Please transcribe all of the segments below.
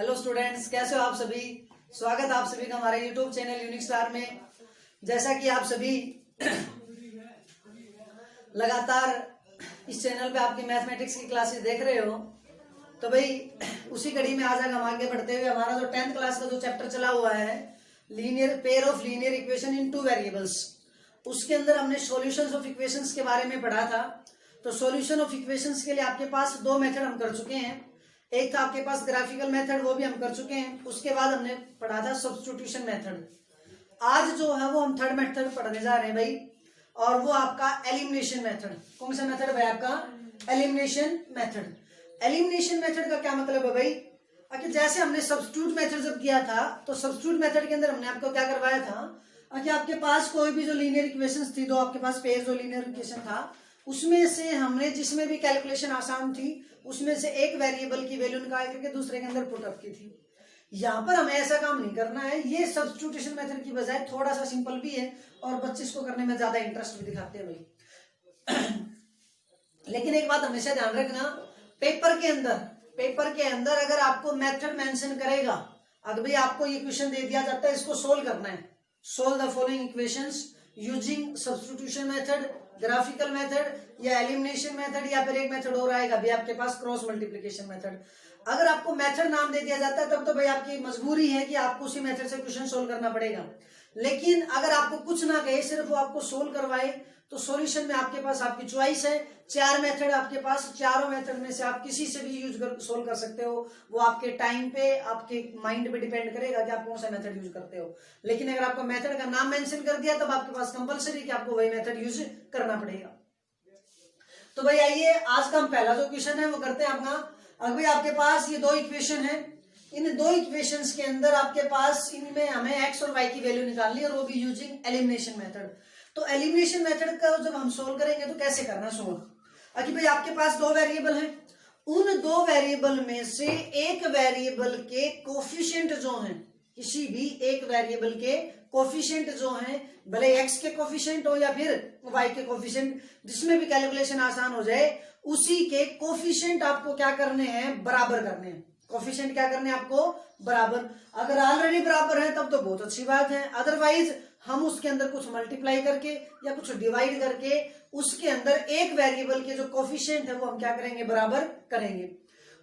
Hello students, कैसे हो आप सभी। स्वागत आप सभी का हमारे यूट्यूब चैनल यूनिक स्टार में। जैसा कि आप सभी लगातार इस चैनल पे आपकी मैथमेटिक्स की क्लासेस देख रहे हो, तो भाई उसी कड़ी में आज हम आगे बढ़ते हुए हमारा जो 10th क्लास का जो चैप्टर चला हुआ है linear pair of linear equation in two variables, उसके अंदर हमने सॉल्यूशंस ऑफ इक्वेशंस के बारे में पढ़ा था। तो सॉल्यूशन ऑफ इक्वेशंस के लिए आपके पास दो मेथड हम कर चुके हैं। एक था आपके पास ग्राफिकल मेथड, वो भी हम कर चुके हैं। उसके बाद हमने पढ़ा था सब्स्टिट्यूशन मेथड। आज जो है वो हम थर्ड मेथड पढ़ने जा रहे हैं भाई, और वो आपका एलिमिनेशन मेथड। कौन सा मेथड है आपका? Elimination method. एलिमिनेशन मेथड का क्या मतलब है भाई? कि जैसे हमने सब्स्टिट्यूट मेथड जब किया था, तो सब्स्टिट्यूट मेथड के अंदर हमने आपको क्या करवाया था कि आपके पास कोई भी जो लीनियर इक्वेशंस थी, दो आपके पास पेयर जो लीनियर इक्वेशन था, उसमें से हमने जिसमें भी कैलकुलेशन आसान थी उसमें से एक वेरिएबल की वैल्यू निकाल करके दूसरे के अंदर पुट अप की थी। यहाँ पर हमें ऐसा काम नहीं करना है। ये सब्स्टिट्यूशन मेथड की बजाय थोड़ा सा सिंपल भी है और बच्चे इसको करने में ज्यादा इंटरेस्ट भी दिखाते हैं भाई। लेकिन एक बात हमेशा ध्यान रखना, पेपर के अंदर अगर आपको मेथड मेंशन करेगा, अगर भाई आपको ये क्वेश्चन दे दिया जाता है, इसको सोल्व करना है, solve the following equations using substitution method, graphical method या एलिमिनेशन मेथड, या फिर एक मेथड और आएगा भी आपके पास क्रॉस मल्टीप्लिकेशन मेथड। अगर आपको मेथड नाम दे दिया जाता है तब तो भाई आपकी मजबूरी है कि आपको उसी मेथड से क्वेश्चन सोल्व करना पड़ेगा। लेकिन अगर आपको कुछ ना कहे, सिर्फ वो आपको सोल्व करवाए, तो सॉल्यूशन में आपके पास आपकी चॉइस है। 4 मेथड आपके पास, चारों मेथड में से आप किसी से भी यूज कर सोल्व कर सकते हो। वो आपके टाइम पे, आपके माइंड पे डिपेंड करेगा कि आप कौन सा मेथड यूज करते हो। लेकिन अगर आपको मेथड का नाम मेंशन कर दिया तब आपके पास कंपलसरी कि आपको वही मेथड यूज करना पड़ेगा। तो भाई आइए, आज का हम पहला जो क्वेश्चन है वो करते हैं अपना। अगर भाई आपके पास ये दो इक्वेशन है, इन दो इक्वेशंस के अंदर आपके पास इनमें हमें एक्स और वाई की वैल्यू निकालनी है, और वो भी यूजिंग एलिमिनेशन मेथड। तो एलिमिनेशन मेथड का जब हम सोल्व करेंगे तो कैसे करना सोल्व? अभी भाई आपके पास दो वेरिएबल हैं, उन दो वेरिएबल में से एक वेरिएबल के कोफिशिएंट जो हैं, किसी भी एक वेरिएबल के कोफिशिएंट जो हैं, भले एक्स के कोफिशिएंट हो या फिर वाई के कोफिशिएंट, जिसमें भी कैलकुलेशन आसान हो जाए, उसी के कोफिशिएंट आपको क्या करने हैं? बराबर करने हैं। कोफिशिएंट क्या करने हैं आपको? बराबर। अगर ऑलरेडी बराबर है तब तो बहुत अच्छी बात है, अदरवाइज हम उसके अंदर कुछ मल्टीप्लाई करके या कुछ डिवाइड करके उसके अंदर एक वेरिएबल के जो कोफिशिएंट है वो हम क्या करेंगे? बराबर करेंगे।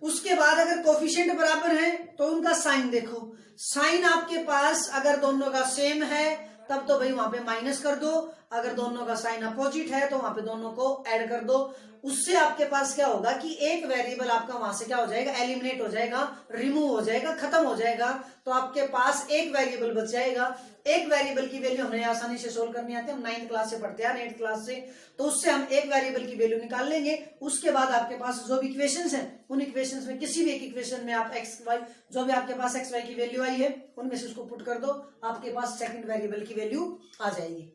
उसके बाद अगर कोफिशिएंट बराबर है तो उनका साइन देखो। साइन आपके पास अगर दोनों का सेम है तब तो भाई वहां पे माइनस कर दो, अगर दोनों का साइन अपोजिट है तो वहां पे दोनों को ऐड कर दो। उससे आपके पास क्या होगा कि एक वेरिएबल आपका वहां से क्या हो जाएगा? एलिमिनेट हो जाएगा, रिमूव हो जाएगा, खत्म हो जाएगा। तो आपके पास एक वेरिएबल बच जाएगा। एक वेरिएबल की वैल्यू हमें आसानी से सोल्व करनी आती है, हम 9th क्लास से पढ़ते हैं, 8th क्लास से। तो उससे हम एक वेरिएबल की वैल्यू निकाल लेंगे। उसके बाद आपके पास जो भी इक्वेशंस हैं, उन इक्वेशंस में किसी भी एक इक्वेशन में आप एक्स वाई, जो भी आपके पास एक्स वाई की वैल्यू आई है उनमें से उसको पुट कर दो, आपके पास सेकंड वेरिएबल की वैल्यू आ जाएगी।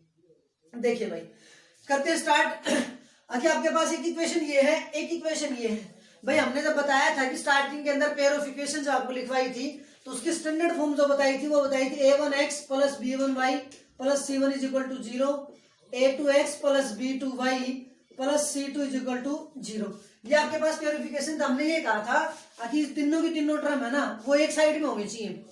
देखिए भाई, करते स्टार्ट। आगे आपके पास एक इक्वेशन ये है, एक इक्वेशन ये है। भाई हमने जब बताया था कि स्टार्टिंग के अंदर पेयर ऑफ इक्वेशन जो आपको लिखवाई थी, तो उसकी स्टैंडर्ड फॉर्म जो बताई थी वो बताई थी a1x plus b1y plus c1 is equal to 0, a2x plus b2y plus c2 is equal to 0। ये आपके पास पेयर ऑफ इक्वेशन था। हमने ये कहा था कि तीनों की तीनों टर्म है ना, वो एक साइड में होनी चाहिए।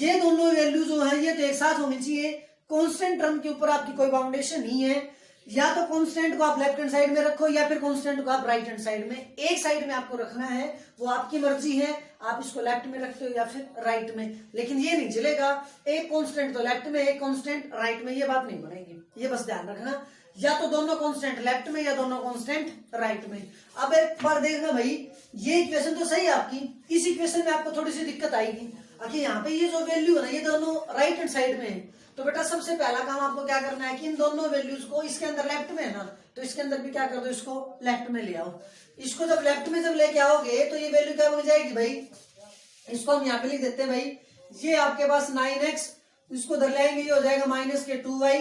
ये दोनों वैल्यू जो है ये तो एक साथ होनी चाहिए। कांस्टेंट टर्म के ऊपर आपकी कोई बाउंडेशन नहीं है, या तो कांस्टेंट को आप लेफ्ट हैंड साइड में रखो या फिर कांस्टेंट को आप राइट हैंड साइड में, एक साइड में आपको रखना है, वो आपकी मर्जी है। आप इसको लेफ्ट में रखते हो या फिर राइट में, लेकिन ये नहीं चलेगा एक कांस्टेंट तो लेफ्ट में एक कांस्टेंट राइट में, ये बात नहीं बनेगी। ये बस ध्यान रखना, या तो दोनों कांस्टेंट लेफ्ट में या दोनों कांस्टेंट राइट में। अब एक बार देखना भाई, ये इक्वेशन तो सही है आपकी, इस इक्वेशन में आपको थोड़ी सी दिक्कत आएगी। आखिर यहाँ पे ये जो वैल्यू है ना, ये दोनों राइट हैंड साइड में है। तो बेटा सबसे पहला काम आपको क्या करना है कि इन दोनों वैल्यूज को, इसके अंदर लेफ्ट में है ना, तो इसके अंदर भी क्या कर दो, इसको लेफ्ट में ले आओ। इसको जब लेफ्ट में जब लेके आओगे तो ये वैल्यू क्या बन जाएगी भाई? इसको हम यहाँ पे लिख देते हैं भाई, ये आपके पास 9x, इसको उधर लाएंगे, ये हो जाएगा माइनस के 2y,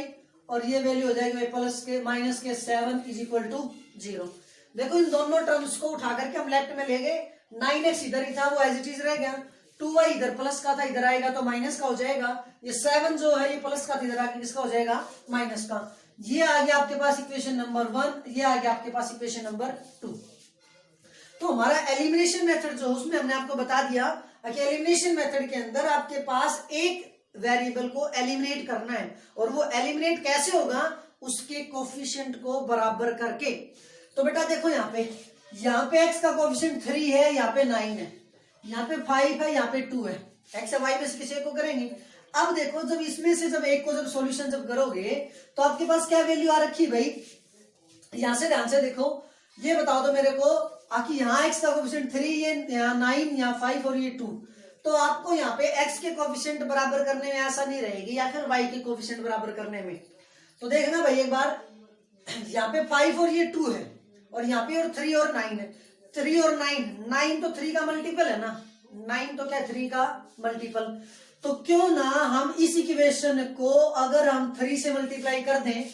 और ये वैल्यू हो जाएगी प्लस के माइनस के 7 इज इक्वल टू 0। देखो इन दोनों टर्म्स को उठा करके हम लेफ्ट में ले गए, 9x इधर ही था वो एज इट इज रह गया, 2y इधर प्लस का था, इधर आएगा तो माइनस का हो जाएगा, ये 7 जो है ये प्लस का था, इधर आके इसका हो जाएगा माइनस का। ये आ गया आपके पास इक्वेशन नंबर 1, ये आ गया आपके पास इक्वेशन नंबर 2। तो हमारा एलिमिनेशन मेथड जो उसमें हमने आपको बता दिया, एलिमिनेशन मेथड के अंदर आपके पास एक वेरिएबल को एलिमिनेट करना है, और वो एलिमिनेट कैसे होगा, उसके कोफिशिएंट को बराबर करके। तो बेटा देखो यहाँ पे x का कोफिशिएंट 3 है, यहाँ पे 9 है, यहाँ पे 5 है, यहाँ पे 2 है। x या y में से किसी एक को करेंगे। अब देखो जब इसमें से जब एक को जब सॉल्यूशन जब करोगे तो आपके पास क्या वैल्यू आ रखी है भाई, यहां से ध्यान से देखो, ये बताओ तो मेरे को आखिर यहाँ x का कोफिशिएंट 3, ये यहाँ 9, यहाँ 5 और ये 2। तो आपको यहाँ पे x के कोफिशिएंट बराबर करने में आसानी रहेगी या फिर y के कोफिशिएंट बराबर करने में। तो देखना भाई एक बार, यहाँ पे 5 और ये 2 है, और यहाँ पे और 3 और 9 है। 3 और 9 तो 3 का मल्टीपल है ना, 9 तो क्या 3 का मल्टीपल। तो क्यों ना हम इस इक्वेशन को अगर हम 3 से मल्टीप्लाई कर दें,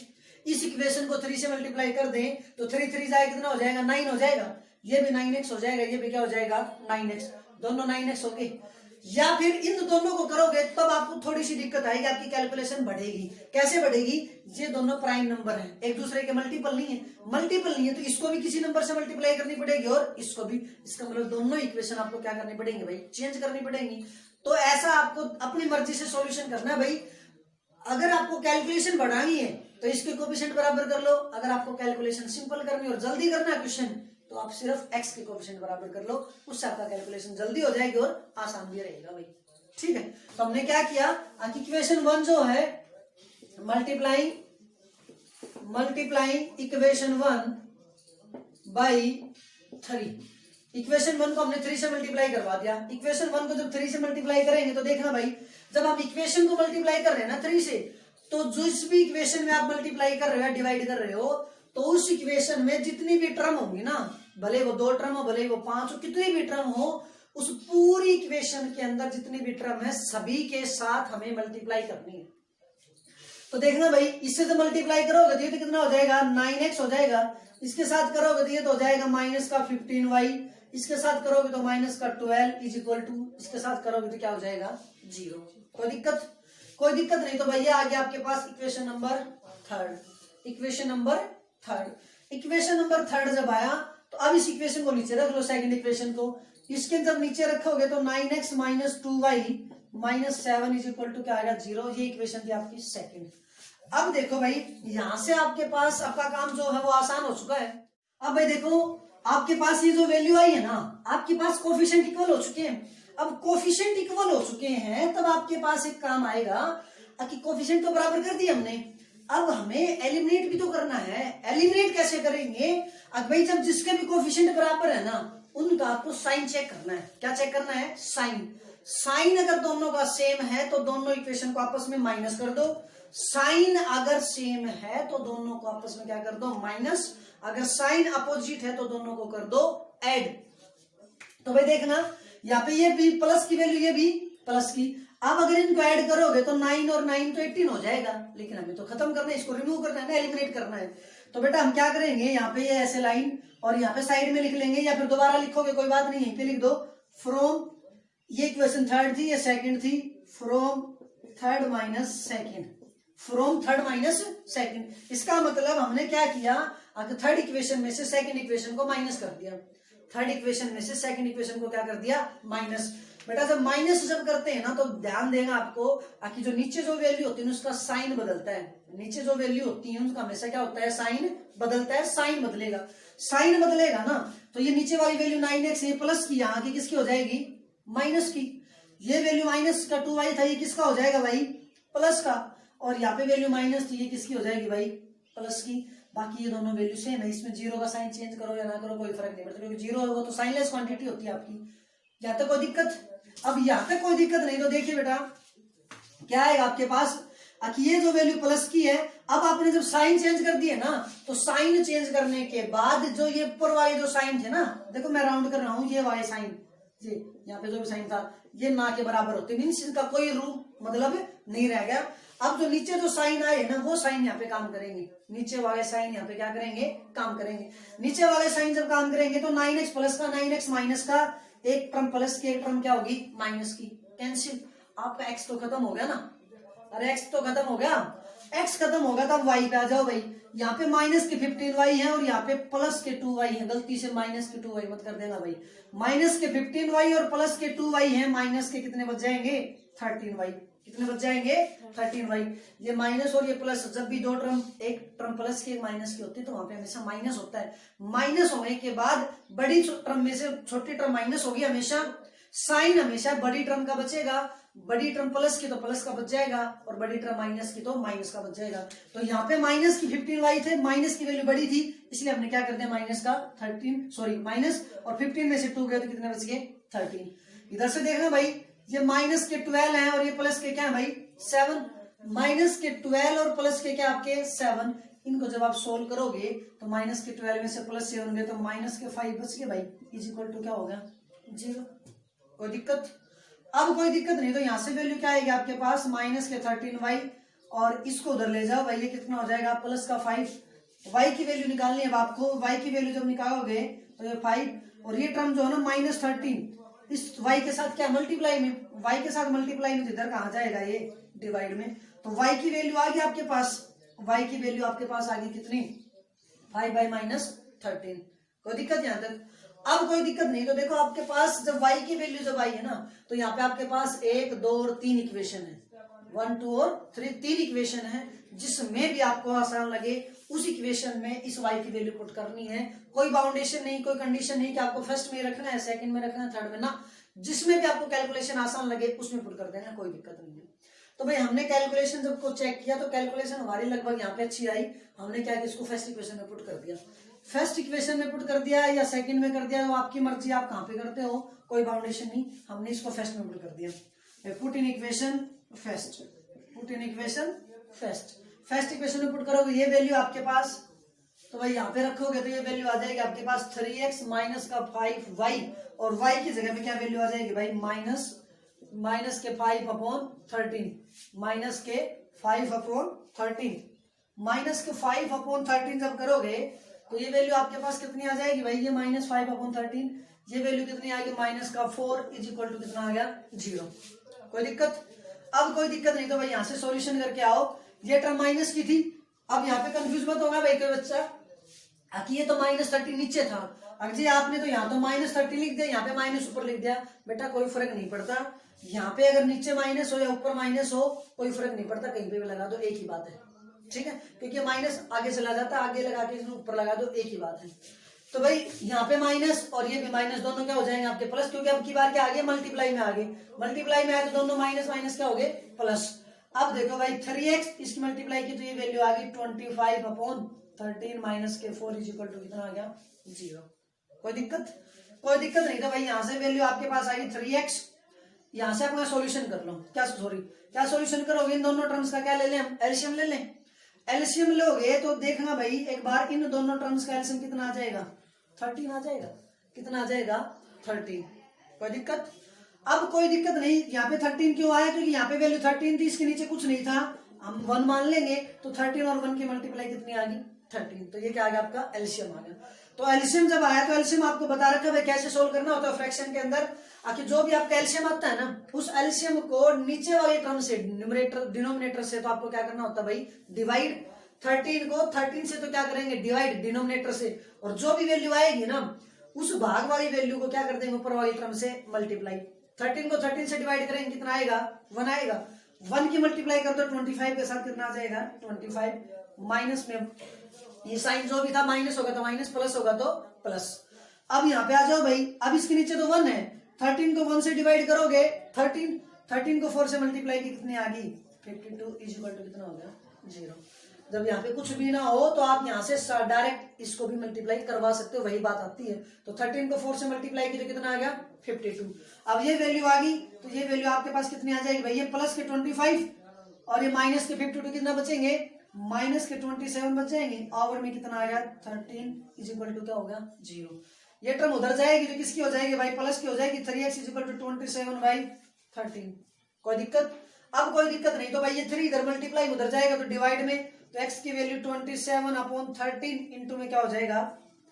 इस इक्वेशन को 3 से मल्टीप्लाई कर दें तो 3 3 जाए कितना हो जाएगा, 9 हो जाएगा। ये भी 9x हो जाएगा, ये भी क्या हो जाएगा 9x, दोनों 9x हो गए। या फिर इन दोनों को करोगे तब आपको थोड़ी सी दिक्कत आएगी, आपकी कैलकुलेशन बढ़ेगी। कैसे बढ़ेगी, ये दोनों प्राइम नंबर हैं, एक दूसरे के मल्टीपल नहीं है, मल्टीपल नहीं है तो इसको भी किसी नंबर से मल्टीप्लाई करनी पड़ेगी और इसको भी। इसका मतलब दोनों इक्वेशन आपको क्या करनी पड़ेंगी भाई, चेंज करनी पड़ेंगी। तो ऐसा आपको अपनी मर्जी से सॉल्यूशन करना है भाई। अगर आपको कैलकुलेशन बढ़ानी है तो इसके कोफिशिएंट बराबर कर लो, अगर आपको कैलकुलेशन सिंपल करनी और जल्दी करना है क्वेश्चन तो आप सिर्फ x के कोफिशिएंट बराबर कर लो, उससे आपका कैलकुलेशन जल्दी हो जाएगी और आसान भी रहेगा भाई। ठीक है, तो हमने क्या किया, इक्वेशन 1 जो है मल्टीप्लाइंग इक्वेशन 1 बाई 3, इक्वेशन 1 को हमने 3 से मल्टीप्लाई करवा दिया। इक्वेशन 1 को जब 3 से मल्टीप्लाई करेंगे तो देखना भाई, जब आप इक्वेशन को मल्टीप्लाई कर रहे हैं ना 3 से, तो जिस भी इक्वेशन में आप मल्टीप्लाई कर रहे हो, डिवाइड कर रहे हो, तो उस इक्वेशन में जितनी भी टर्म होंगी ना, भले वो 2 टर्म हो, भले वो 5 हो, कितनी भी टर्म हो, उस पूरी इक्वेशन के अंदर जितनी भी टर्म है सभी के साथ हमें मल्टीप्लाई करनी है। तो देखना भाई, इससे तो मल्टीप्लाई करोगे तो ये तो कितना हो जाएगा 9x हो जाएगा, इसके साथ करोगे तो ये तो हो जाएगा माइनस का 15y, इसके साथ करोगे तो माइनस का 12 इज इक्वल टू, इसके साथ करोगे तो क्या हो जाएगा 0। कोई दिक्कत नहीं। तो भैया आ गया आपके पास इक्वेशन नंबर 3। इक्वेशन नंबर 3 जब आया तो अब इस इक्वेशन को नीचे रख लो, सेकंड इक्वेशन को। इसके जब नीचे रखोगे तो 9x minus 2y minus 7 is equal to क्या आएगा 0। ये इक्वेशन थी आपकी सेकंड। अब देखो भाई, यहां से आपके पास आपका काम जो है वो आसान हो चुका है। अब भाई देखो, आपके पास ये जो वैल्यू आई है ना, आपके पास कोफिशिएंट इक्वल हो चुके हैं। अब कोफिशिएंट इक्वल हो चुके हैं तब आपके पास एक काम आएगा कि कोफिशिएंट तो बराबर कर दिए हमने, अब हमें एलिमिनेट भी तो करना है। एलिमिनेट कैसे करेंगे, अब भाई जब जिसके भी कोफिशिएंट बराबर है ना, उनका आपको साइन चेक करना है। क्या चेक करना है, साइन अगर दोनों का सेम है तो दोनों इक्वेशन को आपस में माइनस कर दो, साइन अगर सेम है तो दोनों को आपस में क्या कर दो, माइनस। अगर साइन अपोजिट है तो दोनों को कर दो ऐड। तो भाई देखना, यहाँ पे ये भी प्लस की वैल्यू, ये भी प्लस की। अब अगर इनको ऐड करोगे तो 9 और 9 तो 18 हो जाएगा, लेकिन हमें तो खत्म करना है, इसको रिमूव करना है ना, एलिमिनेट करना है। तो बेटा हम क्या करेंगे, यहाँ पे ये ऐसे लाइन और यहाँ पे साइड में लिख लेंगे, या फिर दोबारा लिखोगे कोई बात नहीं, यहीं पे लिख दो फ्रॉम, ये इक्वेशन 3 थी, ये सेकंड थी, from 3 minus second, from 3 minus second. इसका मतलब हमने क्या किया, अगर 3rd इक्वेशन में से 2nd इक्वेशन को माइनस कर दिया, 3rd इक्वेशन में से 2nd इक्वेशन को क्या कर दिया, माइनस। बेटा जब माइनस जब करते हैं ना तो ध्यान देगा आपको कि जो नीचे जो वैल्यू होती है उसका साइन बदलता है। नीचे जो वैल्यू होती है उनका हमेशा क्या होता है, साइन बदलता है। साइन बदलेगा ना, तो ये नीचे वाली वैल्यू 9x ये प्लस की, यहाँ की किसकी हो जाएगी, माइनस की। ये वैल्यू माइनस का 2y था, ये किसका हो जाएगा भाई, प्लस का। और यहाँ पे वैल्यू माइनस थी, ये किसकी हो जाएगी भाई, प्लस की। बाकी ये दोनों वैल्यू सेम है, इसमें 0 का साइन चेंज करो या ना करो कोई फर्क नहीं पड़ता, क्योंकि 0 है वो तो साइनलेस क्वांटिटी होती है आपकी। यहाँ तक कोई दिक्कत, अब यहाँ तक कोई दिक्कत नहीं। तो देखिए बेटा क्या आएगा आपके पास, ये जो वैल्यू प्लस की है, अब आपने जब साइन चेंज कर दिए ना, तो साइन चेंज करने के बाद जो ये ऊपर वाले जो साइन थे ना, देखो मैं राउंड कर रहा हूँ, ये वाले साइन, ये यहाँ पे जो भी साइन था ये ना के बराबर होते, मीन्स इनका कोई रूप मतलब नहीं रह गया। अब जो नीचे जो साइन आए ना, वो साइन यहाँ पे काम करेंगे, नीचे वाले साइन यहाँ पे क्या करेंगे, काम करेंगे। नीचे वाले साइन जब काम करेंगे तो 9x प्लस का 9x माइनस का, एक टर्म प्लस की, एक टर्म क्या होगी, माइनस की, कैंसिल। आपका x तो खत्म हो गया ना, अरे x तो खत्म हो गया। x खत्म होगा तब y पे आ जाओ भाई। यहाँ पे माइनस के 15y है और यहाँ पे प्लस के 2y है, गलती से माइनस के 2y मत कर देना भाई। माइनस के 15y और प्लस के 2y है, माइनस के कितने बच जाएंगे 13y। कितने बच जाएंगे 13y। ये माइनस और ये प्लस, जब भी दो टर्म, एक टर्म प्लस की एक माइनस की होती है तो वहां पे हमेशा माइनस होता है। माइनस होने के बाद बड़ी टर्म में से छोटी टर्म माइनस होगी हमेशा, साइन हमेशा बड़ी टर्म का बचेगा। बड़ी टर्म प्लस की तो प्लस का बच जाएगा और बड़ी टर्म माइनस की तो माइनस का बच जाएगा। तो यहाँ पे माइनस की 15y थे, माइनस की वैल्यू बड़ी थी इसलिए हमने क्या कर दिया माइनस का 13, सॉरी माइनस, और 15 में से 2 गए तो कितने बच गए 13। इधर से देखना भाई, ये माइनस के 12 है और ये प्लस के क्या है भाई 7। माइनस के 12 और प्लस के क्या आपके 7, इनको जब आप सोल्व करोगे तो माइनस के 12 में से प्लस 7 गए तो माइनस के 5 बच गए भाई, इज इक्वल टू क्या हो गया 0। कोई दिक्कत? अब कोई दिक्कत नहीं, तो यहां से वैल्यू क्या आएगी आपके पास माइनस के 13y, और इसको उधर ले जाओ भाई, ये कितना हो जाएगा प्लस का 5। y की वैल्यू निकालनी है आपको, y की वैल्यू जब निकालोगे तो ये 5, और ये टर्म जो है ना माइनस 13, इस y के साथ क्या मल्टीप्लाई में, y के साथ मल्टीप्लाई में, इधर कहाँ जाएगा ये डिवाइड में, तो y की वैल्यू आ गई आपके पास, y की वैल्यू आपके पास आ गई कितनी 5/-13। कोई दिक्कत यहाँ तक? अब कोई दिक्कत नहीं, तो देखो आपके पास जब y की वैल्यू जब आई है ना, तो यहाँ पे आपके पास 1, 2 और 3 इक्वेशन है, 1, 2 और 3 इक्वेशन है, जिसमें भी आपको आसान लगे उस इक्वेशन में इस y की वैल्यू पुट करनी है। कोई बाउंडेशन नहीं, कोई कंडीशन नहीं कि आपको फर्स्ट में रखना है, सेकंड में रखना है, थर्ड में ना, जिसमें भी आपको कैलकुलेशन आसान लगे उसमें पुट कर देना, कोई दिक्कत नहीं है। तो भाई हमने कैलकुलेशन जब को चेक किया तो कैलकुलेशन हमारी लगभग यहाँ पे अच्छी आई। हमने क्या किया, इसको फर्स्ट इक्वेशन में पुट कर दिया। फर्स्ट इक्वेशन में पुट कर दिया या सेकंड में कर दिया, तो आपकी मर्जी, आप कहाँ पे करते हो, कोई बाउंडेशन नहीं। हमने इसको फर्स्ट में पुट कर दिया, put in equation first, put in equation first. First equation में पुट करोगे ये वैल्यू आपके पास, तो भाई यहाँ पे रखोगे तो ये वैल्यू आ जाएगी आपके पास 3x माइनस का 5y, और y की जगह पे क्या वैल्यू आ जाएगी भाई माइनस के 5/13, माइनस के 5/13, माइनस के 5/13 जब करोगे तो ये वैल्यू आपके पास कितनी आ जाएगी भाई, ये -5/13, ये वैल्यू कितनी आ गई माइनस का 4 इज इक्वल टू कितना आ गया 0। कोई दिक्कत? अब कोई दिक्कत नहीं, तो भाई यहाँ से सॉल्यूशन करके आओ। ये टर्म माइनस की थी, अब यहाँ पे कंफ्यूज मत होगा भाई कोई बच्चा, कि ये तो -13 नीचे था, अब जी आपने तो यहाँ तो -13 लिख दिया, यहाँ पे माइनस ऊपर लिख दिया। बेटा कोई फर्क नहीं पड़ता, यहाँ पे अगर नीचे माइनस हो या ऊपर माइनस हो कोई फर्क नहीं पड़ता, कहीं पे भी लगा दो एक ही बात है, ठीक है, क्योंकि माइनस आगे चला जाता है, आगे लगा के ऊपर लगा दो एक ही बात है। तो भाई यहाँ पे माइनस और ये भी माइनस, दोनों क्या हो जाएंगे आपके प्लस, क्योंकि अब की बार क्या आगे मल्टीप्लाई में आगे, मल्टीप्लाई में आए तो दोनों माइनस माइनस क्या हो गए प्लस। अब देखो भाई 3x इसकी मल्टीप्लाई की तो ये वैल्यू आ गई 25/13 माइनस के 4 इज इक्वल टू कितना आ गया 0। कोई दिक्कत? कोई दिक्कत नहीं। तो भाई यहाँ से वैल्यू आपके पास आई 3x, यहाँ से अपना सॉल्यूशन कर लो, क्या सॉल्यूशन करोगे, इन दोनों टर्म्स का क्या ले लें, एलसीएम ले लें। एलसीएम लोगे तो देखना भाई एक बार, इन दोनों टर्म्स का एलसीएम कितना आ जाएगा 13 आ जाएगा, कितना आ जाएगा 13। कोई दिक्कत? अब कोई दिक्कत नहीं, यहाँ पे 13 क्यों आया, क्योंकि यहाँ पे वैल्यू 13 थी, इसके नीचे कुछ नहीं था, हम 1 मान लेंगे तो 13 और 1 की मल्टीप्लाई कितनी आ गई 13, तो ये क्या आ गया आपका एलसीएम आ गया। तो एलसीएम जब आया तो एलसीएम आपको बता रखा है कैसे सोल्व करना होता है फ्रैक्शन के अंदर, आखिर जो भी आपका एलसीएम आता है ना, उस एलसीएम को नीचे वाले टर्म से न्यूमरेटर डिनोमिनेटर से तो आपको क्या करना होता है भाई डिवाइड, 13 को 13 से तो क्या करेंगे डिवाइड डिनोमिनेटर से, और जो भी वैल्यू आएगी ना उस भाग वाली वैल्यू को क्या कर देंगे ऊपर वाली टर्म से मल्टीप्लाई। 13 को 13 से डिवाइड करेंगे कितना आएगा 1 आएगा, 1 की मल्टीप्लाई कर दो 25 के साथ कितना आ जाएगा 25, माइनस में ये साइन जो भी था माइनस होगा तो माइनस, प्लस होगा तो प्लस। अब यहाँ पे आ जाओ भाई, अब इसके नीचे तो 1 है, 13 को 1 से डिवाइड करोगे 13 को 4 से मल्टीप्लाई की कितनी आ गई 52 इज इक्वल टू कितना हो गया 0। जब यहाँ पे कुछ भी ना हो तो आप यहाँ से डायरेक्ट इसको भी मल्टीप्लाई करवा सकते हो, वही बात आती है। तो 13 को 4 से मल्टीप्लाई की तो कितना आ गया 52। अब ये वैल्यू आ गई तो ये वैल्यू आपके पास कितनी आ जाएगी भाई, ये प्लस के 25 और ये माइनस के 52 कितना बचेंगे, माइनस के 27 बच जाएंगे, और में कितना आ गया 13 इज इक्वल टू क्या हो गया 0। ये टर्म उधर जाएगी तो किसकी हो जाएगी भाई प्लस की हो जाएगी, 3x इज इक्वल टू 27/13। कोई दिक्कत? अब कोई दिक्कत नहीं, तो भाई ये 3 इधर मल्टीप्लाई उधर जाएगा तो डिवाइड में, तो x की वैल्यू 27/13 इंटू में क्या हो जाएगा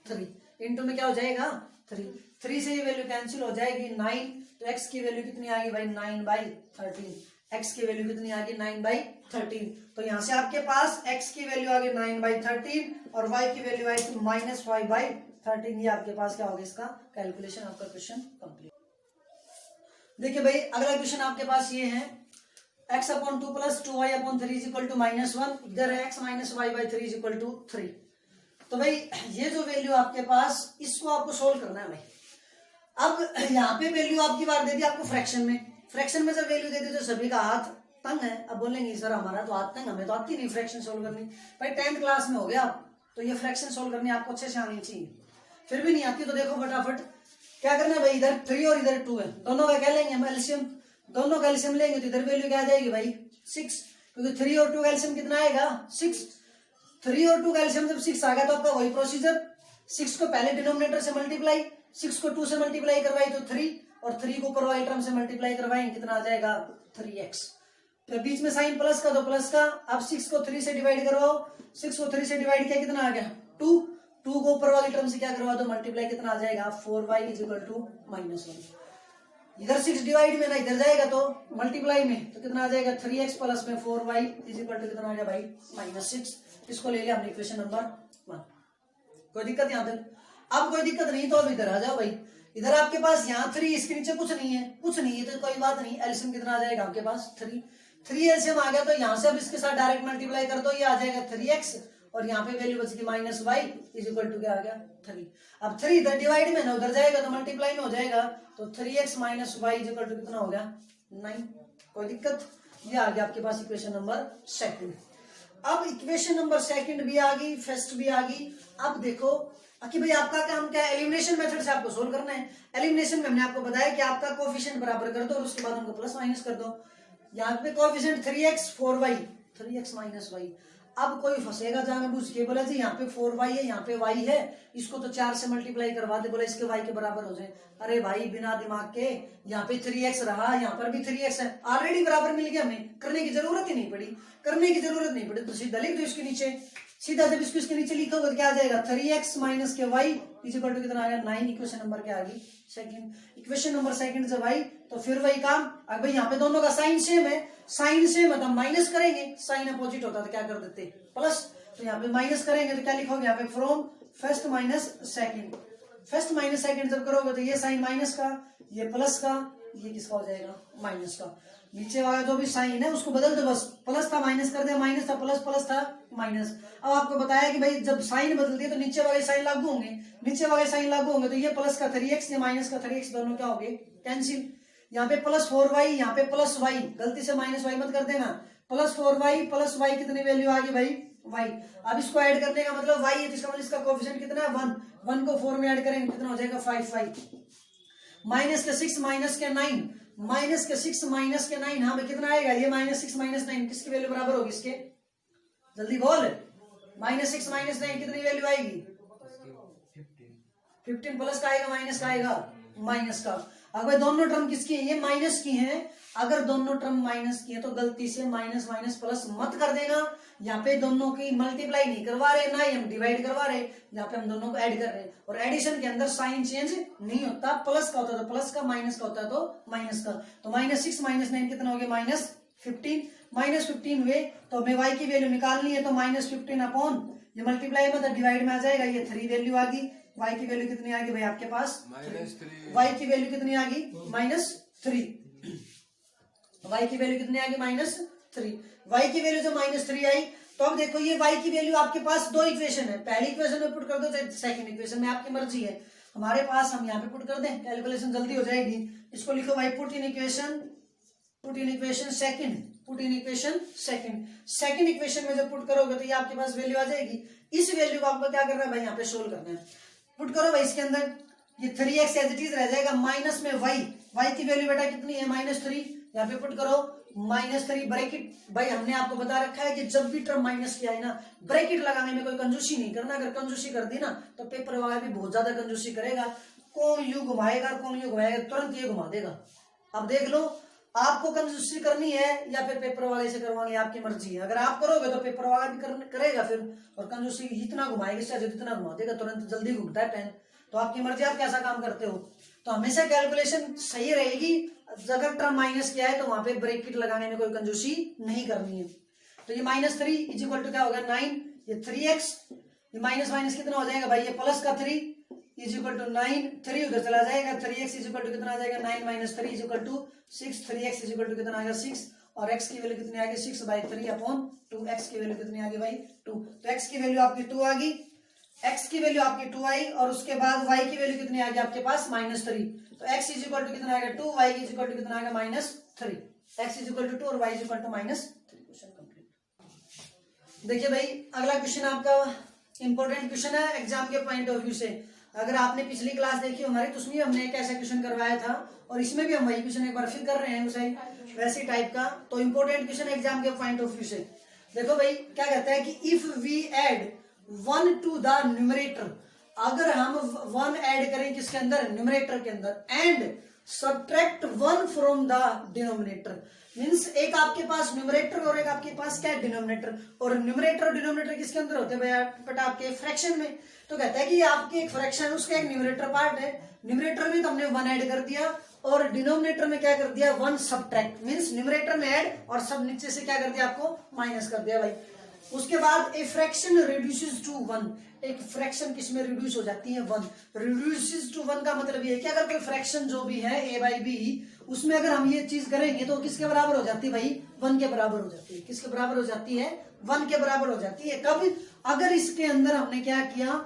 3, इंटू में क्या हो जाएगा 3 से ये वैल्यू कैंसिल हो जाएगी 9, तो x की वैल्यू कितनी आ गई भाई 9/13। x की वैल्यू कितनी आ गई 9/13। तो यहाँ से आपके पास x की वैल्यू आ गई 9/13 और y की वैल्यू आई थी -5/13। ये आपके पास क्या होगा इसका कैलकुलेशन, आपका क्वेश्चन कंप्लीट। देखिए भाई अगला क्वेश्चन आपके पास ये है x/2 + 2y/3 = -1। इधर है x - y/3 = 3। तो भाई ये जो वैल्यू आपके पास, इसको आपको सोल्व करना है भाई। अब यहाँ पे वैल्यू आपकी बार दे दी आपको फ्रैक्शन में जब वैल्यू दे दी तो सभी का हाथ तंग है। अब बोलेंगे सर हमारा तो हाथ तंग, हमें तो आती नहीं फ्रैक्शन सोल्व करनी। भाई 10th क्लास में हो गया आप, तो ये फ्रैक्शन सोल्व करनी आपको अच्छे से आनी चाहिए। फिर भी नहीं आती तो देखो फटाफट क्या करना है भाई, इधर 3 और इधर 2 है, दोनों का क्या लेंगे हम एलसीएम। दोनों का एलसीएम लेंगे तो इधर वैल्यू क्या आ जाएगी भाई 6, क्योंकि 3 और 2 का एलसीएम कितना आएगा 6। 3 और 2 का एलसीएम जब 6 आ गया तो आपका वही प्रोसीजर, 6 को पहले डिनोमिनेटर से मल्टीप्लाई, 6 को 2 से मल्टीप्लाई करवाई तो 3, और 3 को ऊपर वाले टर्म से मल्टीप्लाई करवाएंगे कितना आ जाएगा 3x। फिर बीच में साइन प्लस का तो प्लस का, अब 6 को 3 से डिवाइड करवाओ, 6 को 3 से डिवाइड किया कितना आ गया 2, 2 को ऊपर वाली टर्म से क्या करवा दो मल्टीप्लाई, कितना आ जाएगा 4y = -1। इधर 6 डिवाइड में ना इधर जाएगा तो मल्टीप्लाई में, तो कितना आ जाएगा 3x प्लस में 4y = कितना आ गया भाई -6। इसको ले लिया हमने इक्वेशन नंबर 1। कोई दिक्कत यहाँ तक? अब कोई दिक्कत नहीं तो अब इधर आ जाओ भाई। इधर आपके पास यहाँ 3, इसके नीचे कुछ नहीं है तो कोई बात नहीं, एलसीएम कितना आ जाएगा आपके पास 3 एलसीएम आ गया तो यहाँ से अब इसके साथ डायरेक्ट मल्टीप्लाई कर दो, ये आ जाएगा 3x और यहाँ पे वैल्यू बच गई -y = क्या आ गया 3। अब 3 इधर डिवाइड में ना उधर जाएगा तो मल्टीप्लाई में हो जाएगा, तो 3x - y = कितना हो गया 9। कोई दिक्कत? ये आ गया आपके पास इक्वेशन नंबर 2। अब इक्वेशन नंबर 2 भी आ गई, फर्स्ट भी आ गई। अब देखो कि भाई आपका काम क्या है, एलिमिनेशन मेथड से आपको सोल्व करना है। एलिमिनेशन में हमने आपको बताया कि आपका कोएफिशिएंट बराबर कर दो और उसके बाद उनको प्लस माइनस कर दो। यहाँ पे coefficient 3x 4y, 3x - y। अब कोई फंसेगा जहां पूछ के बोला जी यहाँ पे 4y है, यहाँ पे y है, इसको तो 4 से मल्टीप्लाई करवा दे, बोला इसके y के बराबर हो जाए। अरे भाई बिना दिमाग के, यहाँ पे 3x रहा, यहाँ पर भी 3x है, ऑलरेडी बराबर मिल गया, हमें करने की जरूरत ही नहीं पड़ी, तो सीधा लिख दो इसके नीचे। सीधा जब इसको इसके नीचे लिखोगे तो क्या आ जाएगा 3x - y = कितना आ गया 9। इक्वेशन नंबर क्या आ गई 2। इक्वेशन नंबर 2 जब आई तो फिर वही काम। अब भाई यहाँ पे दोनों का साइन सेम है, मतलब माइनस करेंगे, साइन अपोजिट होता तो क्या कर देते प्लस, तो यहाँ पे माइनस करेंगे तो क्या लिखोगे यहाँ पे फ्रॉम फर्स्ट माइनस सेकंड जब करोगे तो ये साइन माइनस का, ये प्लस का, ये किसका हो जाएगा माइनस का। नीचे वाला जो भी साइन है उसको बदल दो, बस प्लस था माइनस कर दिया, माइनस था प्लस, प्लस था माइनस। अब आपको बताया कि भाई जब साइन बदल दिए तो नीचे वाले साइन लागू होंगे, तो ये प्लस का 3x, ये माइनस का 3x, दोनों क्या हो गए कैंसिल। यहाँ पे प्लस 4y, यहाँ पे प्लस y, गलती से -y मत कर देना, प्लस 4y प्लस y कितनी वैल्यू आ गई भाई y। अब इसको ऐड करने का मतलब y है, इसका मतलब इसका कोएफिशिएंट कितना है 1, 1 को 4 में ऐड करेंगे कितना हो जाएगा 5y। माइनस के 6 माइनस के 9, हाँ भाई कितना आएगा ये -6 - 9 किसकी वैल्यू बराबर होगी इसके, जल्दी बोल। -6 - 9 कितनी वैल्यू आएगी 15 प्लस का आएगा माइनस का आएगा माइनस का। अगर दोनों टर्म किसकी है, ये माइनस की हैं, अगर दोनों टर्म माइनस की है तो गलती से माइनस माइनस प्लस मत कर देना। यहाँ पे दोनों की मल्टीप्लाई नहीं करवा रहे, ना ही हम डिवाइड करवा रहे, यहाँ पे हम दोनों को ऐड कर रहे हैं। और एडिशन के अंदर साइन चेंज नहीं होता, प्लस का होता है तो प्लस का, माइनस का होता है तो माइनस का। तो -6 - 9 कितना हो गया -15 हुए, तो हमें y की वैल्यू निकालनी है, तो -15 अपॉन ये मल्टीप्लाई मतलब डिवाइड में आ जाएगा, ये 3 वैल्यू आ गई। y की वैल्यू कितनी आ गई भाई आपके पास y की वैल्यू कितनी आ गई -3, y की वैल्यू कितनी आ गई -3। y की वैल्यू जो -3 आई, तो अब देखो ये y की वैल्यू आपके पास दो इक्वेशन है, पहली इक्वेशन में पुट कर दो चाहे सेकंड इक्वेशन में, आपकी मर्जी है। हमारे पास हम यहाँ पे पुट कर दें, कैलकुलेशन जल्दी हो जाएगी। इसको लिखो भाई put in equation second equation में जब पुट करोगे तो ये आपके पास वैल्यू आ जाएगी। इस वैल्यू को आपको क्या करना है भाई यहाँ पे सोल्व करना है। पुट करो भाई इसके अंदर, ये 3x एज इट इज रह जाएगा, माइनस में y की वैल्यू बेटा कितनी है -3, यहाँ पे पुट करो -3 ब्रैकेट। भाई हमने आपको बता रखा है कि जब भी टर्म माइनस की आए ना, ब्रैकेट लगाने में कोई कंजूसी नहीं करना। अगर कंजूसी कर दी ना तो पेपर वाला भी बहुत ज्यादा कंजूसी करेगा, कौन यू घुमाएगा तुरंत ये घुमा देगा। अब देख लो आपको कंजूसी करनी है या फिर पेपर वाले से करवानी है, आपकी मर्जी है। अगर आप करोगे तो पेपर वाला भी करेगा फिर, और कंजूसी जितना घुमाएगा इससे जितना घुमा देगा, तुरंत जल्दी घूमता है पेन। तो आपकी मर्जी, आप कैसा काम करते हो। तो हमेशा कैलकुलेशन सही रहेगी, अगर टर्म माइनस किया है तो वहां पे ब्रैकेट लगाने में कोई कंजूसी नहीं करनी है। तो ये -3 इज इक्वल टू क्या होगा 9, ये 3x, ये माइनस माइनस कितना हो जाएगा भाई, ये प्लस का 3 इज इक्वल टू 9, 3 उधर चला जाएगा, 3x इज इक्वल टू कितना आ जाएगा 9 - 3 is equal to 6, 3x is equal to कितना आएगा 6, और x की वैल्यू कितनी आ गई 6/3 अपॉन 2, x की वैल्यू कितनी आ गई भाई 2। तो x की वैल्यू आपकी 2 आ गई, x की वैल्यू आपकी 2 आई, और उसके बाद y की वैल्यू कितनी आ गई आपके पास -3। तो x इज इक्वल टू कितना आएगा 2, y इज इक्वल टू कितना आएगा -3, x इज इक्वल टू 2 और y is equal to -3। Question complete. देखिए भाई अगला क्वेश्चन आपका इंपॉर्टेंट क्वेश्चन है एग्जाम के पॉइंट ऑफ व्यू से। अगर आपने पिछली क्लास देखी हमारी तो उसमें हमने एक ऐसा क्वेश्चन करवाया था, और इसमें भी हम वही क्वेश्चन एक बार फिर कर रहे हैं उसे वैसे टाइप का। तो इंपॉर्टेंट क्वेश्चन एग्जाम के पॉइंट ऑफ व्यू से। देखो भाई क्या कहता है कि if we add 1 to the numerator, अगर हम 1 ऐड करें किसके अंदर, न्यूमरेटर के अंदर, and subtract 1 from the denominator, means एक आपके पास न्यूमरेटर और एक आपके पास क्या है डिनोमिनेटर, और न्यूमरेटर और डिनोमिनेटर किसके अंदर होते हैं भैया, बट आपके फ्रैक्शन में। तो कहता है कि आपके एक फ्रैक्शन उसका एक न्यूमरेटर पार्ट है, न्यूमरेटर में तो हमने 1 ऐड कर दिया, और डिनोमिनेटर में क्या कर दिया 1 सब्ट्रैक्ट, मींस न्यूमरेटर में ऐड और सब नीचे से क्या कर दिया आपको माइनस कर दिया भाई। उसके बाद ए फ्रैक्शन रिड्यूसेस टू 1, एक फ्रैक्शन किसमें रिड्यूस हो जाती है 1, रिड्यूसेस टू 1 का मतलब ये है कि अगर कोई फ्रैक्शन जो भी है a/b उसमें अगर हम ये चीज करेंगे तो किसके बराबर हो जाती है भाई 1 के बराबर हो जाती है। किसके बराबर हो जाती है 1 के बराबर हो जाती है। कब, अगर इसके अंदर हमने क्या किया,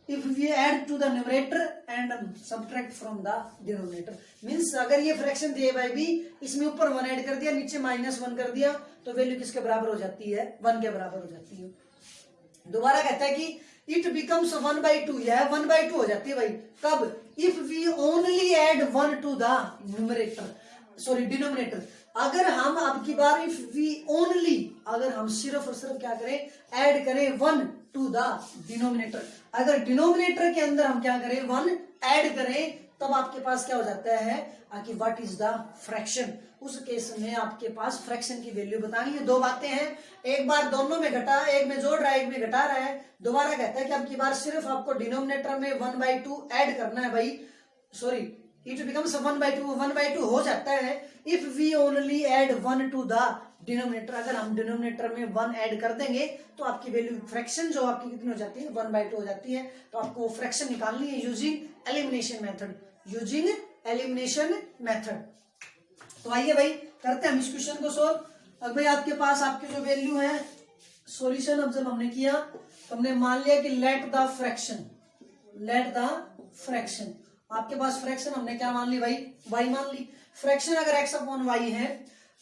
if we add to the numerator and subtract from the denominator, means अगर ये फ्रैक्शन थी a/b, इसमें ऊपर 1 ऐड कर दिया, नीचे -1 कर दिया, तो वैल्यू किसके बराबर हो जाती है 1 के बराबर हो जाती है। दोबारा कहता है कि इट बिकम्स 1/2, यह 1/2 हो जाती है भाई कब, if we only add 1 to the numerator, sorry denominator. अगर हम अब की बार इफ वी ओनली, अगर हम सिर्फ और सिर्फ क्या करें, ऐड करें 1 टू द डिनोमिनेटर, अगर डिनोमिनेटर के अंदर हम क्या करें 1 ऐड करें, तब आपके पास क्या हो जाता है कि व्हाट इज द फ्रैक्शन। उस केस में आपके पास फ्रैक्शन की वैल्यू बतानी है। 2 बातें हैं, एक बार दोनों में घटा, एक में जोड़ रहा है एक में घटा रहा है। दोबारा कहता है कि अब की बार सिर्फ आपको डिनोमिनेटर में 1/2 ऐड करना है भाई, सॉरी इट बिकम्स 1/2 हो जाता है if we only add 1 to the denominator. अगर हम डिनोमिनेटर में 1 ऐड कर देंगे तो आपकी वैल्यू फ्रैक्शन जो आपकी कितनी हो जाती है 1/2 हो जाती है। तो आपको फ्रैक्शन निकालनी है using elimination method, using elimination method. तो आइए भाई करते हैं हम इस क्वेश्चन को सोल्व। अब भाई आपके पास आपकी जो वैल्यू है सॉल्यूशन, अब जब हमने किया तो हमने मान लिया कि लेट द फ्रैक्शन, आपके पास फ्रैक्शन हमने क्या मान ली भाई y मान ली। फ्रैक्शन अगर x/y है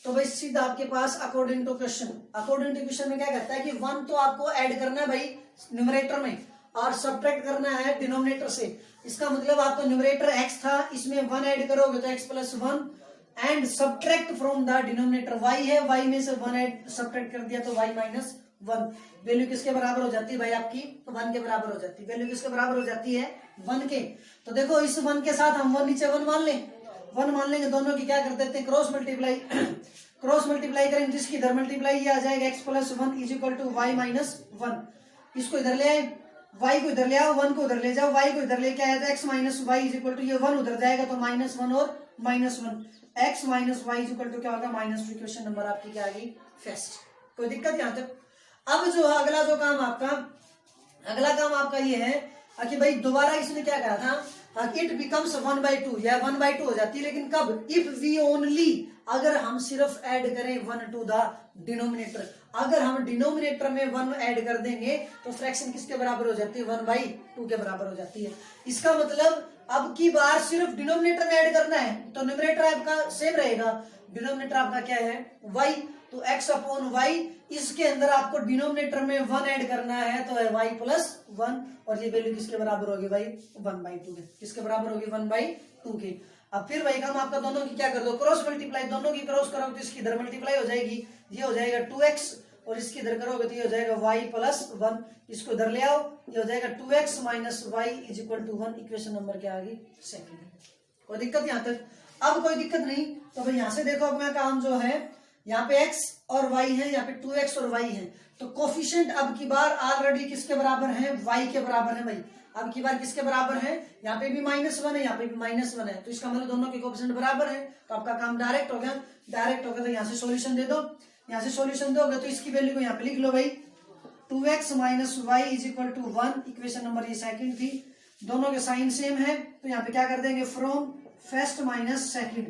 तो भाई सीधा आपके पास अकॉर्डिंग टू क्वेश्चन में क्या कहता है कि 1 तो आपको ऐड करना है भाई न्यूमरेटर में और सब्ट्रैक्ट करना है डिनोमिनेटर से। इसका मतलब आपका न्यूमरेटर x था, इसमें 1 ऐड करोगे तो x + 1 and subtract from the denominator y है, y में से 1 ऐड सब्ट्रैक्ट कर दिया तो y - 1। वैल्यू किसके बराबर हो जाती है भाई आपकी 1 के बराबर हो जाती है। वैल्यू किसके बराबर हो जाती है 1 के। तो देखो इस 1 के साथ हम 1 नीचे 1 मान लेंगे, दोनों की क्या कर देते हैं क्रॉस मल्टीप्लाई करेंगे, जिसकी इधर मल्टीप्लाई ये आ जाएगा x + 1 = y - 1। इसको इधर ले आए, y को इधर ले आओ, 1 को उधर ले जाओ, y को इधर लेके आया तो x - y = ये 1 उधर जाएगा तो -1 और -1, x - y = क्या होगा -2। इक्वेशन नंबर आपकी क्या आ गई फर्स्ट। कोई दिक्कत यहाँ तक। अब जो अगला काम आपका ये है कि भाई दोबारा इसने क्या करा था, इट बिकम्स 1/2, यह 1/2 हो जाती है, लेकिन कब, इफ वी ओनली, अगर हम सिर्फ ऐड करें 1 टू द डिनोमिनेटर। अगर हम डिनोमिनेटर में 1 ऐड कर देंगे तो फ्रैक्शन किसके बराबर हो जाती है 1/2 के बराबर हो जाती है। इसका मतलब अब की बार सिर्फ डिनोमिनेटर में ऐड करना है तो न्यूमरेटर आपका सेम रहेगा, डिनोमिनेटर आपका क्या है y, तो x/y, इसके अंदर आपको डिनोमिनेटर में 1 ऐड करना है तो है y + 1, और ये वैल्यू किसके बराबर होगी भाई 1/2 के। किसके बराबर होगी 1/2 के। अब फिर वही काम आपका दोनों की क्या कर दो क्रॉस मल्टीप्लाई, दोनों की क्रॉस करोगे तो इसकी इधर मल्टीप्लाई हो जाएगी, ये हो जाएगा 2x, और इसकी इधर करोगे तो ये हो जाएगा y + 1। इसको इधर ले आओ, ये हो जाएगा 2x - y = 1। इक्वेशन नंबर क्या आ गई सेकंड। कोई दिक्कत यहाँ तक। अब कोई दिक्कत नहीं तो भाई यहाँ से देखो अपना काम जो है, यहाँ पे x और y है, यहाँ पे 2x और y है, तो कोफिशिएंट अब की बार ऑलरेडी किसके बराबर है y के बराबर है भाई। अब की बार किसके बराबर है, यहाँ पे भी -1 है, यहाँ पे भी -1 है, तो इसका मतलब दोनों के कोएफिशिएंट बराबर है, तो आपका काम डायरेक्ट हो गया। डायरेक्ट हो गया तो यहाँ से सॉल्यूशन दे दो, यहाँ से सॉल्यूशन दोगे तो इसकी वैल्यू को यहाँ पे लिख लो भाई, 2x - y = 1। इक्वेशन नंबर ये सेकंड थी, दोनों के साइन सेम है, तो यहाँ पे क्या कर देंगे, from first minus second,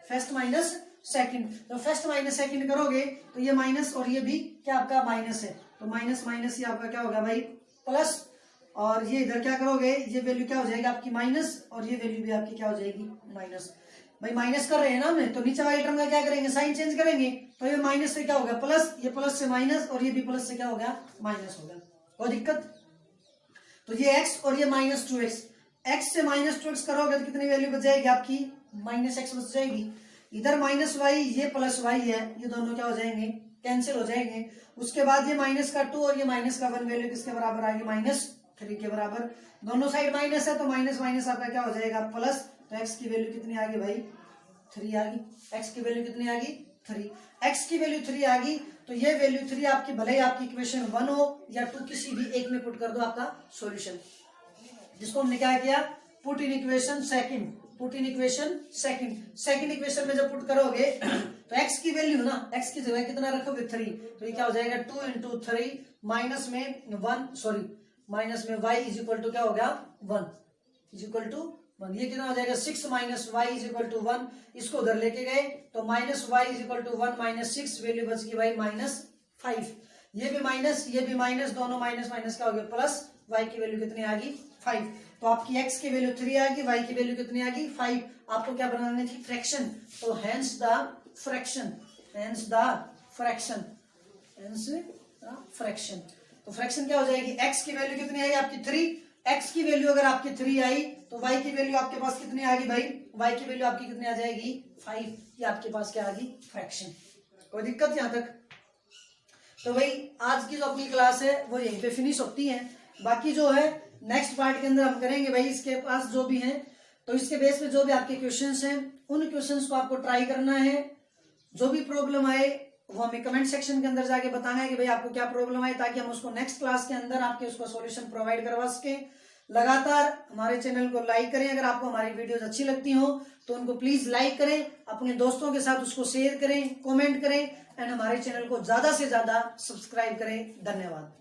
first minus second. तो फर्स्ट माइनस सेकंड करोगे तो ये माइनस और ये भी क्या आपका माइनस है, तो माइनस माइनस ये आपका क्या होगा भाई प्लस, और ये इधर क्या करोगे, ये वैल्यू क्या हो जाएगी आपकी माइनस, और ये वैल्यू भी आपकी क्या हो जाएगी माइनस। भाई माइनस कर रहे हैं ना हमने, तो नीचे वाले टर्म का क्या करेंगे, साइन चेंज करेंगे, तो ये माइनस से क्या होगा प्लस, ये प्लस से माइनस, और ये भी प्लस से क्या हो गया माइनस हो गया। कोई दिक्कत, तो ये x और ये -2x, x से -2x करोगे तो कितनी वैल्यू बच जाएगी आपकी, -x बच जाएगी। इधर -y, ये +y है, ये दोनों क्या हो जाएंगे, कैंसिल हो जाएंगे। उसके बाद ये -2 और ये -1 वैल्यू किसके बराबर आएगी, -3 के बराबर। दोनों साइड माइनस है तो माइनस माइनस आपका क्या हो जाएगा प्लस, तो x की वैल्यू कितनी आ गई भाई 3 आ गई। x की वैल्यू कितनी आ गई 3, x की वैल्यू 3 आ गई, तो ये वैल्यू 3 आपकी भले ही आपकी इक्वेशन 1 हो या 2, किसी भी एक में पुट कर दो आपका सॉल्यूशन, जिसको हमने क्या किया, put in equation second, put in equation second equation में जब पुट करोगे तो x की वैल्यू ना, x की जगह कितना रखोगे 3, तो ये क्या हो जाएगा 2 × 3 माइनस में y = क्या हो गया 1 = 1, ये कितना हो जाएगा 6 - y = 1। इसको उधर लेके गए तो -y = 1 - 6 वैल्यू बच गई भाई -5। ये भी माइनस, ये भी माइनस, दोनों माइनस माइनस क्या हो गया प्लस, y की वैल्यू कितनी आ गई 5। तो आपकी x की वैल्यू 3 आ गई, y की वैल्यू कितनी आ गई 5। आपको क्या बनानी थी फ्रैक्शन, तो हेंस द फ्रैक्शन, तो फ्रैक्शन क्या हो जाएगी, x की वैल्यू कितनी आई आपकी 3, x की वैल्यू अगर आपकी 3 आई तो y की वैल्यू आपके पास कितनी आ गई भाई, y की वैल्यू आपकी कितनी आ जाएगी 5। ये आपके पास क्या आ गई फ्रैक्शन। कोई दिक्कत यहाँ तक, तो भाई आज की जो अपनी क्लास है वो यहीं पे फिनिश होती है। बाकी जो है नेक्स्ट पार्ट के अंदर हम करेंगे भाई, इसके पास जो भी है तो इसके बेस पे जो भी आपके क्वेश्चंस हैं उन क्वेश्चंस को आपको ट्राई करना है। जो भी प्रॉब्लम आए वो हमें कमेंट सेक्शन के अंदर जाके बताना है कि भाई आपको क्या प्रॉब्लम आए, ताकि हम उसको नेक्स्ट क्लास के अंदर आपके उसका सॉल्यूशन प्रोवाइड करवा सके। लगातार हमारे चैनल को लाइक करें, अगर आपको हमारी वीडियोस अच्छी लगती हो तो उनको प्लीज लाइक करें, अपने दोस्तों के साथ उसको शेयर करें, कमेंट करें, एंड हमारे चैनल को ज्यादा से ज्यादा सब्सक्राइब करें। धन्यवाद।